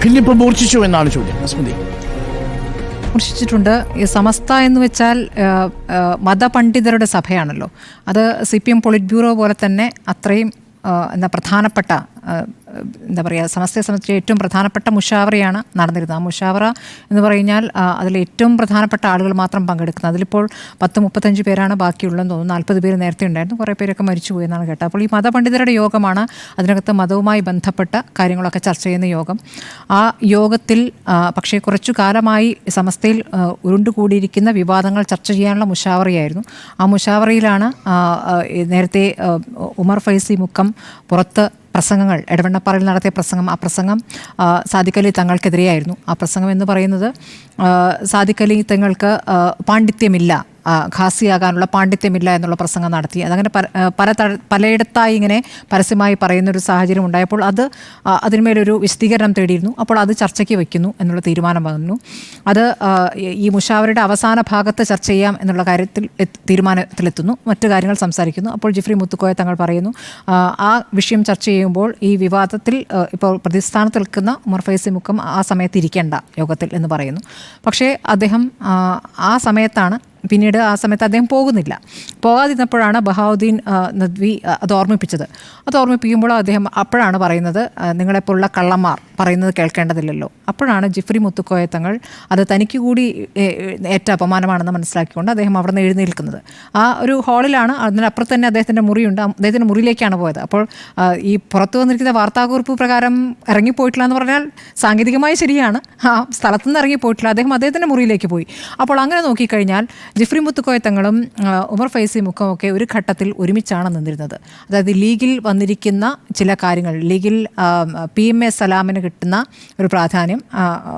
ഭിന്നിപ്പ് മൂർച്ഛിച്ചു എന്നാണ് ചോദ്യം. സ്മൃതി, മൂർച്ഛിച്ചിട്ടുണ്ട്. ഈ സമസ്ത എന്ന് വെച്ചാൽ മതപണ്ഡിതരുടെ സഭയാണല്ലോ. അത് CPM പൊളിറ്റ് ബ്യൂറോ പോലെ തന്നെ അത്രയും പ്രധാനപ്പെട്ട എന്താ പറയുക, സമസ്തയെ സംബന്ധിച്ച് ഏറ്റവും പ്രധാനപ്പെട്ട മുഷാവറയാണ് നടന്നിരുന്നത്. ആ മുഷാവറ എന്ന് പറഞ്ഞാൽ അതിൽ ഏറ്റവും പ്രധാനപ്പെട്ട ആളുകൾ മാത്രം പങ്കെടുക്കുന്നത്. അതിലിപ്പോൾ 10-35 പേരാണ് ബാക്കിയുള്ളതെന്ന് തോന്നുന്നു. 40 പേര് നേരത്തെ ഉണ്ടായിരുന്നു, കുറേ പേരൊക്കെ മരിച്ചുപോയി എന്നാണ് കേട്ടത്. അപ്പോൾ ഈ മതപണ്ഡിതരുടെ യോഗമാണ്, അതിനകത്ത് മതവുമായി ബന്ധപ്പെട്ട കാര്യങ്ങളൊക്കെ ചർച്ച ചെയ്യുന്ന യോഗം. ആ യോഗത്തിൽ പക്ഷേ കുറച്ചു കാലമായി സമസ്തയിൽ ഉരുണ്ടുകൂടിയിരിക്കുന്ന വിവാദങ്ങൾ ചർച്ച ചെയ്യാനുള്ള മുഷാവറയായിരുന്നു. ആ മുഷാവറയിലാണ് നേരത്തെ ഉമർ ഫൈസി മുക്കം പുറത്ത് പ്രസംഗങ്ങൾ, എടവണ്ണപ്പാറയിൽ നടത്തിയ പ്രസംഗം, ആ പ്രസംഗം സാദിഖ് അലി തങ്ങൾക്കെതിരെയായിരുന്നു. ആ പ്രസംഗം എന്ന് പറയുന്നത് സാദിഖ് അലി തങ്ങൾക്ക് പാണ്ഡിത്യമില്ല, ഖാസിയാകാനുള്ള പാണ്ഡിത്യമില്ല എന്നുള്ള പ്രസംഗം നടത്തി. അതങ്ങനെ പലയിടത്തായി ഇങ്ങനെ പരസ്യമായി പറയുന്നൊരു സാഹചര്യം ഉണ്ടായപ്പോൾ അതിന്മേലൊരു വിശദീകരണം തേടിയിരുന്നു. അപ്പോൾ അത് ചർച്ചയ്ക്ക് വയ്ക്കുന്നു എന്നുള്ള തീരുമാനം വന്നു. അത് ഈ മുഷാവറയുടെ അവസാന ഭാഗത്ത് ചർച്ച ചെയ്യാം എന്നുള്ള കാര്യത്തിൽ തീരുമാനത്തിലെത്തുന്നു. മറ്റു കാര്യങ്ങൾ സംസാരിക്കുന്നു. അപ്പോൾ ജിഫ്രി മുത്തുക്കോയ തങ്ങൾ പറയുന്നു, ആ വിഷയം ചർച്ച ചെയ്യുമ്പോൾ ഈ വിവാദത്തിൽ ഇപ്പോൾ പ്രതിസ്ഥാനത്ത് നിൽക്കുന്ന ഉമർ ഫൈസി മുക്കം ആ സമയത്ത് ഇരിക്കേണ്ട യോഗത്തിൽ എന്ന് പറയുന്നു. പക്ഷേ അദ്ദേഹം ആ സമയത്താണ്, പിന്നീട് ആ സമയത്ത് അദ്ദേഹം പോകാതിരുന്നപ്പോഴാണ് ബഹാവുദ്ദീൻ നദ്വി അത് ഓർമ്മിപ്പിച്ചത്. അത് ഓർമ്മിപ്പിക്കുമ്പോൾ അദ്ദേഹം അപ്പോഴാണ് പറയുന്നത്, നിങ്ങളെപ്പോലുള്ള കള്ളന്മാർ പറയുന്നത് കേൾക്കേണ്ടതില്ലല്ലോ. അപ്പോഴാണ് ജിഫ്രി മുത്തുക്കോയ തങ്ങൾ അത് തനിക്ക് കൂടി ഏറ്റ അപമാനമാണെന്ന് മനസ്സിലാക്കിക്കൊണ്ട് അദ്ദേഹം അവിടെ നിന്ന് എഴുന്നേൽക്കുന്നത്. ആ ഒരു ഹാളിലാണ്, അതിനപ്പുറത്ത് തന്നെ അദ്ദേഹത്തിൻ്റെ മുറിയുണ്ട്. അദ്ദേഹത്തിൻ്റെ മുറിയിലേക്കാണ് പോയത്. അപ്പോൾ ഈ പുറത്തു വന്നിരിക്കുന്ന വാർത്താക്കുറിപ്പ് പ്രകാരം ഇറങ്ങിപ്പോയിട്ടില്ല എന്ന് പറഞ്ഞാൽ സാങ്കേതികമായി ശരിയാണ്, ആ സ്ഥലത്തു നിന്ന് ഇറങ്ങിപ്പോയിട്ടില്ല, അദ്ദേഹത്തിൻ്റെ മുറിയിലേക്ക് പോയി. അപ്പോൾ അങ്ങനെ നോക്കിക്കഴിഞ്ഞാൽ ജിഫ്രി മുത്തുക്കോയ തങ്ങളും ഉമർ ഫൈസി മുക്കമൊക്കെ ഒരു ഘട്ടത്തിൽ ഒരുമിച്ചാണ് നിന്നിരുന്നത്. അതായത് ലീഗിൽ വന്നിരിക്കുന്ന ചില കാര്യങ്ങൾ, ലീഗിൽ PMA സലാമിന് കിട്ടുന്ന ഒരു പ്രാധാന്യം,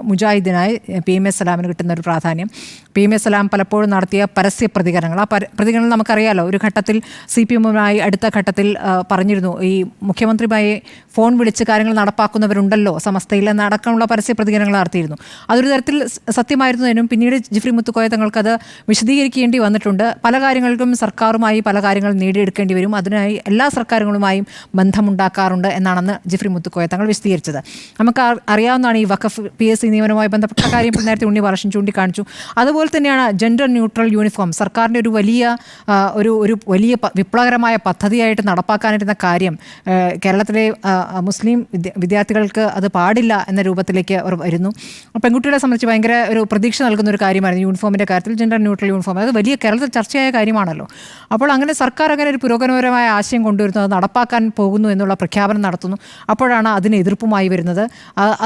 മുജാഹിദിനായി PMA സലാമിന് കിട്ടുന്ന ഒരു പ്രാധാന്യം, PMA സലാം പലപ്പോഴും നടത്തിയ പരസ്യ പ്രതികരണങ്ങൾ, ആ പ്രതികരണങ്ങൾ നമുക്കറിയാലോ. ഒരു ഘട്ടത്തിൽ CPM-മായി അടുത്ത ഘട്ടത്തിൽ പറഞ്ഞിരുന്നു, ഈ മുഖ്യമന്ത്രിയുമായി ഫോൺ വിളിച്ച് കാര്യങ്ങൾ നടപ്പാക്കുന്നവരുണ്ടല്ലോ സമസ്തയിൽ എന്നടക്കമുള്ള പരസ്യ പ്രതികരണങ്ങൾ നടത്തിയിരുന്നു. അതൊരു തരത്തിൽ സത്യമായിരുന്നതിനും പിന്നീട് ജിഫ്രി മുത്തുക്കോയ തങ്ങൾക്കത് വിശദീകരിക്കേണ്ടി വന്നിട്ടുണ്ട്. പല കാര്യങ്ങൾക്കും സർക്കാരുമായി പല കാര്യങ്ങളും നേടിയെടുക്കേണ്ടി വരും, അതിനായി എല്ലാ സർക്കാരുകളുമായും ബന്ധമുണ്ടാക്കാറുണ്ട് എന്നാണെന്ന് ജിഫ്രി മുത്തുക്കോയ തങ്ങൾ വിശദീകരിച്ചത്. നമുക്ക് അറിയാവുന്നതാണ് ഈ വഖഫ് PSC നിയമനവുമായി ബന്ധപ്പെട്ട കാര്യം നേരത്തെ ഉണ്ണി ബാലകൃഷ്ണൻ ചൂണ്ടിക്കാണിച്ചു. അതുപോലെ തന്നെയാണ് ജെൻഡർ ന്യൂട്രൽ യൂണിഫോം, സർക്കാരിൻ്റെ ഒരു വലിയ വിപ്ലവകരമായ പദ്ധതിയായിട്ട് നടപ്പാക്കാനിരുന്ന കാര്യം കേരളത്തിലെ മുസ്ലിം വിദ്യാർത്ഥികൾക്ക് അത് പാടില്ല എന്ന രൂപത്തിലേക്ക് അവർ വരുന്നു. പെൺകുട്ടികളെ സംബന്ധിച്ച് ഭയങ്കര ഒരു പ്രതീക്ഷ നൽകുന്ന ഒരു കാര്യമായിരുന്നു യൂണിഫോമിൻ്റെ കാര്യത്തിൽ, ജെൻഡർ ന്യൂട്രൽ യൂണിഫോം. അത് വലിയ കേരളത്തിൽ ചർച്ചയായ കാര്യമാണല്ലോ. അപ്പോൾ അങ്ങനെ സർക്കാർ അങ്ങനെ ഒരു പുരോഗമനപരമായ ആശയം കൊണ്ടുവരുന്നു, അത് നടപ്പാക്കാൻ പോകുന്നു എന്നുള്ള പ്രഖ്യാപനം നടത്തുന്നു. അപ്പോഴാണ് അതിന് എതിർപ്പുമായി വരുന്നത്.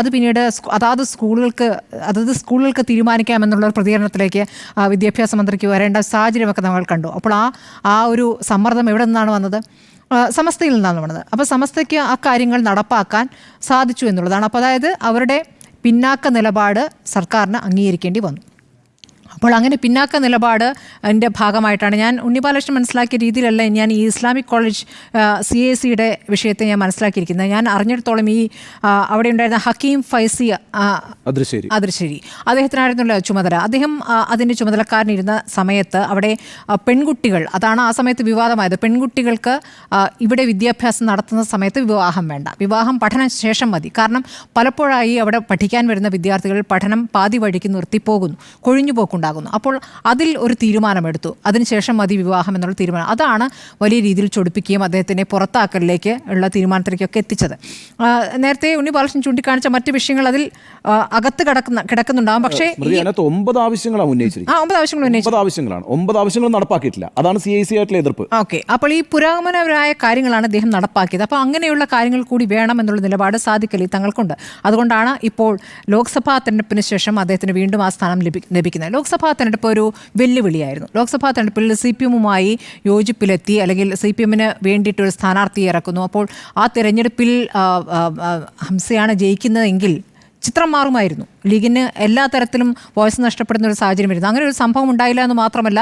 അത് പിന്നീട് അതത് സ്കൂളുകൾക്ക് തീരുമാനിക്കാമെന്നുള്ള ഒരു പ്രതികരണത്തിലേക്ക് വിദ്യാഭ്യാസ മന്ത്രിക്ക് വരേണ്ട സാഹചര്യമൊക്കെ നമ്മൾ കണ്ടു. അപ്പോൾ ആ ഒരു സമ്മർദ്ദം എവിടെ നിന്നാണ് വന്നത്? സമസ്തയിൽ നിന്നാണ് വന്നത്. അപ്പോൾ സമസ്തയ്ക്ക് ആ കാര്യങ്ങൾ നടപ്പാക്കാൻ സാധിച്ചു എന്നുള്ളതാണ്. അപ്പോൾ അതായത് അവരുടെ പിന്നാക്ക നിലപാട് സർക്കാരിന് അംഗീകരിക്കേണ്ടി വന്നു. അപ്പോൾ അങ്ങനെ പിന്നാക്ക നിലപാട് എൻ്റെ ഭാഗമായിട്ടാണ് ഞാൻ ഉണ്ണി ബാലകൃഷ്ണൻ മനസ്സിലാക്കിയ രീതിയിലല്ല ഞാൻ ഈ ഇസ്ലാമിക് കോളേജ് CAC-യുടെ വിഷയത്തെ ഞാൻ മനസ്സിലാക്കിയിരിക്കുന്നത്. ഞാൻ അറിഞ്ഞിടത്തോളം ഈ അവിടെ ഉണ്ടായിരുന്ന ഹക്കീം ഫൈസി അതിർശ്ശേരി അദ്ദേഹത്തിനായിരുന്നുള്ള ചുമതല. അദ്ദേഹം അതിൻ്റെ ചുമതലക്കാരനിരുന്ന സമയത്ത് അവിടെ പെൺകുട്ടികൾ, അതാണ് ആ സമയത്ത് വിവാദമായത്, പെൺകുട്ടികൾക്ക് ഇവിടെ വിദ്യാഭ്യാസം നടത്തുന്ന സമയത്ത് വിവാഹം വേണ്ട, വിവാഹം പഠനം ശേഷം മതി. കാരണം പലപ്പോഴായി അവിടെ പഠിക്കാൻ വരുന്ന വിദ്യാർത്ഥികൾ പഠനം പാതി വഴിക്ക് നിർത്തിപ്പോകുന്നു, കൊഴിഞ്ഞു പോക്കുണ്ടാകുന്നു. അപ്പോൾ അതിൽ ഒരു തീരുമാനമെടുത്തു, അതിനുശേഷം മതി വിവാഹം എന്നുള്ള തീരുമാനം. അതാണ് വലിയ രീതിയിൽ ചൊടിപ്പിക്കുകയും അദ്ദേഹത്തിനെ പുറത്താക്കലിലേക്ക് ഉള്ള തീരുമാനത്തിലേക്കൊക്കെ എത്തിച്ചത്. നേരത്തെ ഉണ്ണി ബാലകൃഷ്ണൻ ചൂണ്ടിക്കാണിച്ച മറ്റ് വിഷയങ്ങൾ അതിൽ അകത്ത് കിടക്കുന്നുണ്ടാകും. പക്ഷേ 9 ആവശ്യങ്ങളാണ് ഉന്നയിച്ചത്. 9 ആവശ്യങ്ങൾ നടപ്പാക്കിയിട്ടില്ല. അതാണ് CAC ആയിട്ടുള്ള എതിർപ്പ്. ഓക്കെ, അപ്പോൾ ഈ പുരോഗമനപരമായ കാര്യങ്ങളാണ് അദ്ദേഹം നടപ്പാക്കിയത്. അപ്പോൾ അങ്ങനെയുള്ള കാര്യങ്ങൾ കൂടി വേണം എന്നുള്ള നിലപാട് സാദിഖ് അലി തങ്ങൾക്കുണ്ട്. അതുകൊണ്ടാണ് ഇപ്പോൾ ലോക്സഭാ തെരഞ്ഞെടുപ്പിന് ശേഷം അദ്ദേഹത്തിന് വീണ്ടും ആ സ്ഥാനം ലഭിക്കുന്നത്. ലോക്സഭാ തെരഞ്ഞെടുപ്പ് ഒരു വെല്ലുവിളിയായിരുന്നു. ലോക്സഭാ തെരഞ്ഞെടുപ്പിൽ CPM-മായി യോജിപ്പിലെത്തി, അല്ലെങ്കിൽ CPM-ന് വേണ്ടിയിട്ടൊരു സ്ഥാനാർത്ഥിയെ ഇറക്കുന്നു. അപ്പോൾ ആ തെരഞ്ഞെടുപ്പിൽ ഹംസയാണ് ജയിക്കുന്നതെങ്കിൽ ചിത്രം മാറുമായിരുന്നു. ലീഗിന് എല്ലാ തരത്തിലും വോയിസ് നഷ്ടപ്പെടുന്ന ഒരു സാഹചര്യം വരുന്നു. അങ്ങനെ ഒരു സംഭവം ഉണ്ടായില്ല എന്ന് മാത്രമല്ല,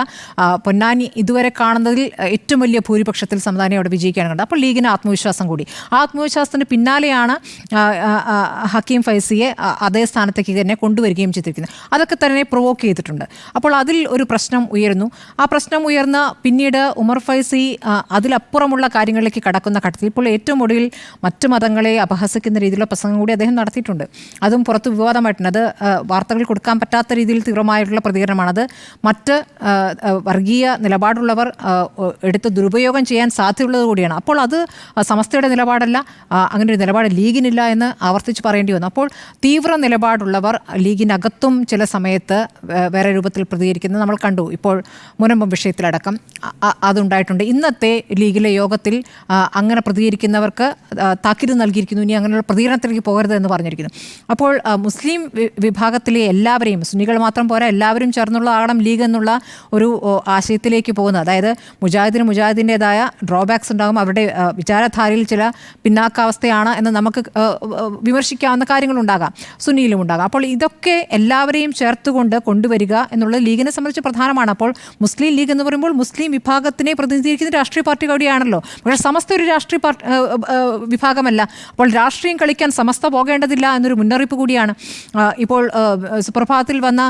പൊന്നാനി ഇതുവരെ കാണുന്നതിൽ ഏറ്റവും വലിയ ഭൂരിപക്ഷത്തിൽ സംവിധാനം അവിടെ വിജയിക്കുകയാണ് കണ്ടത്. അപ്പോൾ ലീഗിന് ആത്മവിശ്വാസം കൂടി. ആ ആത്മവിശ്വാസത്തിന് പിന്നാലെയാണ് ഹക്കീം ഫൈസിയെ അതേ സ്ഥാനത്തേക്ക് തന്നെ കൊണ്ടുവരികയും ചെയ്തിരിക്കുന്നത്. അതൊക്കെ തന്നെ പ്രൊവോക്ക് ചെയ്തിട്ടുണ്ട്. അപ്പോൾ അതിൽ ഒരു പ്രശ്നം ഉയരുന്നു. ആ പ്രശ്നം ഉയർന്ന പിന്നീട് ഉമർ ഫൈസി അതിലപ്പുറമുള്ള കാര്യങ്ങളിലേക്ക് കടക്കുന്ന ഘട്ടത്തിൽ ഇപ്പോൾ ഏറ്റവും ഒടുവിൽ മറ്റു മതങ്ങളെ അപഹസിക്കുന്ന രീതിയിലുള്ള പ്രസംഗം കൂടി അദ്ദേഹം നടത്തിയിട്ടുണ്ട്. അതും പുറത്ത് വിവാദമായിട്ടുണ്ട്. അത് വാർത്തകൾ കൊടുക്കാൻ പറ്റാത്ത രീതിയിൽ തീവ്രമായിട്ടുള്ള പ്രതികരണമാണത്. മറ്റ് വർഗീയ നിലപാടുള്ളവർ എടുത്ത് ദുരുപയോഗം ചെയ്യാൻ സാധ്യതയുള്ളത് കൂടിയാണ്. അപ്പോൾ അത് സമസ്തയുടെ നിലപാടല്ല, അങ്ങനെ ഒരു നിലപാട് ലീഗിനില്ല എന്ന് ആവർത്തിച്ച് പറയേണ്ടി വന്നു. അപ്പോൾ തീവ്ര നിലപാടുള്ളവർ ലീഗിനകത്തും ചില സമയത്ത് വേറെ രൂപത്തിൽ പ്രതികരിക്കുന്നത് നമ്മൾ കണ്ടു. ഇപ്പോൾ മുനമ്പം വിഷയത്തിലടക്കം അതുണ്ടായിട്ടുണ്ട്. ഇന്നത്തെ ലീഗിലെ യോഗത്തിൽ അങ്ങനെ പ്രതികരിക്കുന്നവർക്ക് താക്കീത് നൽകിയിരിക്കുന്നു, ഇനി അങ്ങനെയുള്ള പ്രതികരണത്തിലേക്ക് പോകരുത് എന്ന് പറഞ്ഞിരിക്കുന്നു. അപ്പോൾ മുസ്ലിം വിഭാഗത്തിലെ എല്ലാവരെയും, സുന്നികൾ മാത്രം പോരാ, എല്ലാവരും ചേർന്നുള്ള ആകണം ലീഗ് എന്നുള്ള ഒരു ആശയത്തിലേക്ക് പോകുന്നത്. അതായത് മുജാഹിദിൻ്റെതായ ഡ്രോബാക്സ് ഉണ്ടാകും, അവരുടെ വിചാരധാരയിൽ ചില പിന്നാക്കാവസ്ഥയാണ് എന്ന് നമുക്ക് വിമർശിക്കാവുന്ന കാര്യങ്ങളുണ്ടാകാം, സുന്നിയിലും ഉണ്ടാകാം. അപ്പോൾ ഇതൊക്കെ എല്ലാവരെയും ചേർത്തുകൊണ്ട് കൊണ്ടുവരിക എന്നുള്ളത് ലീഗിനെ സംബന്ധിച്ച് പ്രധാനമാണ്. അപ്പോൾ മുസ്ലിം ലീഗ് എന്ന് പറയുമ്പോൾ മുസ്ലിം വിഭാഗത്തിനെ പ്രതിനിധീകരിക്കുന്ന രാഷ്ട്രീയ പാർട്ടി കൂടിയാണല്ലോ. പക്ഷേ സമസ്ത ഒരു രാഷ്ട്രീയ വിഭാഗമല്ല. അപ്പോൾ രാഷ്ട്രീയം കളിക്കാൻ സമസ്ത പോകേണ്ടതില്ല എന്നൊരു മുന്നറിയിപ്പ് കൂടിയാണ്. ഇപ്പോൾ സുപ്രഭാതത്തിൽ വന്ന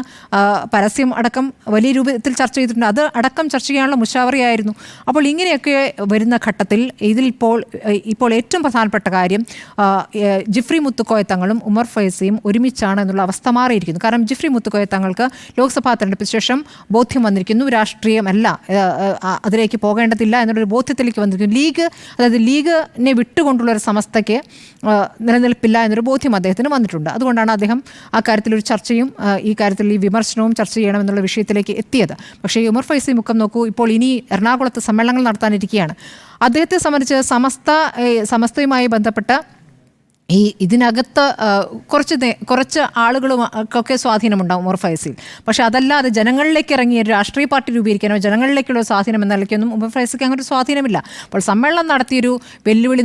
പരസ്യം അടക്കം വലിയ രൂപത്തിൽ ചർച്ച ചെയ്തിട്ടുണ്ട്. അത് അടക്കം ചർച്ച ചെയ്യാനുള്ള മുഷാവറയായിരുന്നു. അപ്പോൾ ഇങ്ങനെയൊക്കെ വരുന്ന ഘട്ടത്തിൽ ഇപ്പോൾ ഏറ്റവും പ്രധാനപ്പെട്ട കാര്യം ജിഫ്രി മുത്തുക്കോയ തങ്ങളും ഉമർ ഫൈസിയും ഒരുമിച്ചാണ് എന്നുള്ള അവസ്ഥ മാറിയിരിക്കുന്നു. കാരണം ജിഫ്രി മുത്തുക്കോയ തങ്ങൾക്ക് ലോക്സഭാ തെരഞ്ഞെടുപ്പിന് ശേഷം ബോധ്യം വന്നിരിക്കുന്നു, രാഷ്ട്രീയമല്ല, അതിലേക്ക് പോകേണ്ടതില്ല എന്നുള്ളൊരു ബോധ്യത്തിലേക്ക് വന്നിരിക്കുന്നു. അതായത് ലീഗിനെ വിട്ടുകൊണ്ടുള്ളൊരു സമസ്തയ്ക്ക് നിലനിൽപ്പില്ല എന്നൊരു ബോധ്യം അദ്ദേഹത്തിന് വന്നിട്ടുണ്ട്. അതുകൊണ്ടാണ് അദ്ദേഹം ആ കാര്യത്തിലൊരു ചർച്ചയും ഈ കാര്യത്തിൽ ഈ വിമർശനവും ചർച്ച ചെയ്യണമെന്നുള്ള വിഷയത്തിലേക്ക് എത്തിയത്. പക്ഷേ ഉമർ ഫൈസി മുഖം നോക്കൂ, ഇപ്പോൾ ഇനി എറണാകുളത്ത് സമ്മേളനങ്ങൾ നടത്താനിരിക്കുകയാണ്. അദ്ദേഹത്തെ സംബന്ധിച്ച് സമസ്തയുമായി ബന്ധപ്പെട്ട ഇതിനകത്ത് കുറച്ച് ആളുകൾക്കൊക്കെ സ്വാധീനമുണ്ടാകും ഉമർ ഫൈസിൽ. പക്ഷേ അതല്ലാതെ ജനങ്ങളിലേക്ക് ഇറങ്ങിയ ഒരു രാഷ്ട്രീയ പാർട്ടി രൂപീകരിക്കാനോ ജനങ്ങളിലേക്കുള്ള സ്വാധീനം എന്ന നിലയ്ക്കൊന്നും ഉമർ ഫൈസിക്ക് അങ്ങനെ ഒരു സ്വാധീനമില്ല. അപ്പോൾ സമ്മേളനം നടത്തിയൊരു വെല്ലുവിളി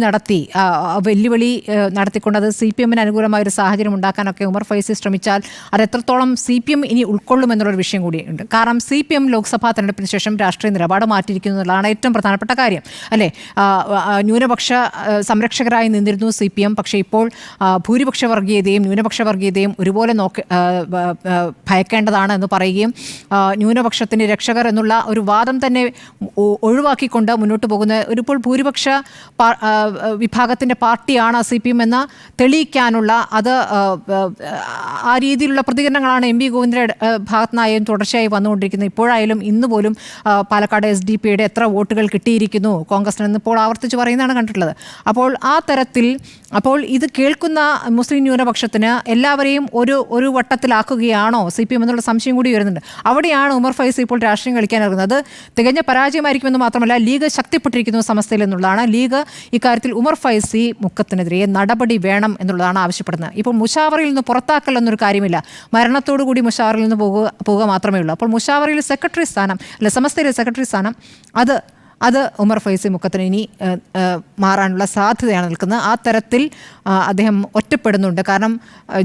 നടത്തിക്കൊണ്ട് അത് CPM-ന് അനുകൂലമായൊരു സാഹചര്യം ഉണ്ടാക്കാനൊക്കെ ഉമർ ഫൈസി ശ്രമിച്ചാൽ അത് എത്രത്തോളം CPM ഇനി ഉൾക്കൊള്ളുമെന്നുള്ളൊരു വിഷയം കൂടിയുണ്ട്. കാരണം CPM ലോക്സഭാ തെരഞ്ഞെടുപ്പിന് ശേഷം രാഷ്ട്രീയ നിലപാട് മാറ്റിയിരിക്കുന്നു എന്നുള്ളതാണ് ഏറ്റവും പ്രധാനപ്പെട്ട കാര്യം, അല്ലേ? ന്യൂനപക്ഷ സംരക്ഷകരായി നിന്നിരുന്നു CPM. പക്ഷേ ഇപ്പോൾ ഭൂരിപക്ഷ വർഗീയതയും ന്യൂനപക്ഷ വർഗീയതയും ഒരുപോലെ ഭയക്കേണ്ടതാണ് എന്ന് പറയുകയും ന്യൂനപക്ഷത്തിൻ്റെ രക്ഷകർ എന്നുള്ള ഒരു വാദം തന്നെ ഒഴിവാക്കിക്കൊണ്ട് മുന്നോട്ട് പോകുന്ന ഇപ്പോൾ ഭൂരിപക്ഷ വിഭാഗത്തിൻ്റെ പാർട്ടിയാണ് CPM എന്ന് തെളിയിക്കാനുള്ള ആ രീതിയിലുള്ള പ്രതികരണങ്ങളാണ് MP ഗോവിന്ദൻ്റെ ഭാഗത്തുനിന്നായും തുടർച്ചയായി വന്നുകൊണ്ടിരിക്കുന്നത്. ഇപ്പോഴായാലും ഇന്ന് പോലും പാലക്കാട് SDP-യുടെ എത്ര വോട്ടുകൾ കിട്ടിയിരിക്കുന്നു കോൺഗ്രസിന് ഇപ്പോൾ ആവർത്തിച്ച് പറയുന്നതാണ് കണ്ടിട്ടുള്ളത്. അപ്പോൾ ആ തരത്തിൽ ഇത് കേൾക്കുന്ന മുസ്ലിം ന്യൂനപക്ഷത്തിന് എല്ലാവരെയും ഒരു വട്ടത്തിലാക്കുകയാണോ CPM എന്നുള്ള സംശയം കൂടി വരുന്നുണ്ട്. അവിടെയാണ് ഉമർ ഫൈസി ഇപ്പോൾ രാഷ്ട്രീയം കളിക്കാൻ ഇറങ്ങുന്നത്. തികഞ്ഞ പരാജയമായിരിക്കുമെന്ന് മാത്രമല്ല, ലീഗ് ശക്തിപ്പെട്ടിരിക്കുന്നു സമസ്തയിൽ എന്നുള്ളതാണ്. ലീഗ് ഇക്കാര്യത്തിൽ ഉമർ ഫൈസി മുക്കത്തിനെതിരെ നടപടി വേണം എന്നുള്ളതാണ് ആവശ്യപ്പെടുന്നത്. ഇപ്പോൾ മുഷാവറയിൽ നിന്ന് പുറത്താക്കൽ എന്നൊരു കാര്യമില്ല, മരണത്തോടു കൂടി മുഷാവറയിൽ നിന്ന് പോവുക മാത്രമേ ഉള്ളൂ. അപ്പോൾ മുഷാവറയിൽ സെക്രട്ടറി സ്ഥാനം സമസ്തയിലെ സെക്രട്ടറി സ്ഥാനം അത് ഉമർ ഫൈസി മുക്കത്തിന് ഇനി മാറാനുള്ള സാധ്യതയാണ് നിൽക്കുന്നത്. ആ തരത്തിൽ അദ്ദേഹം ഒറ്റപ്പെടുന്നുണ്ട്. കാരണം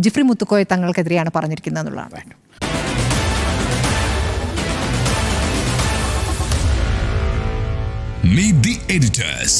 ജിഫ്രി മുത്തുക്കോയ തങ്ങൾക്കെതിരെയാണ് പറഞ്ഞിരിക്കുന്നത് എന്നുള്ളതാണ്. Meet the editors.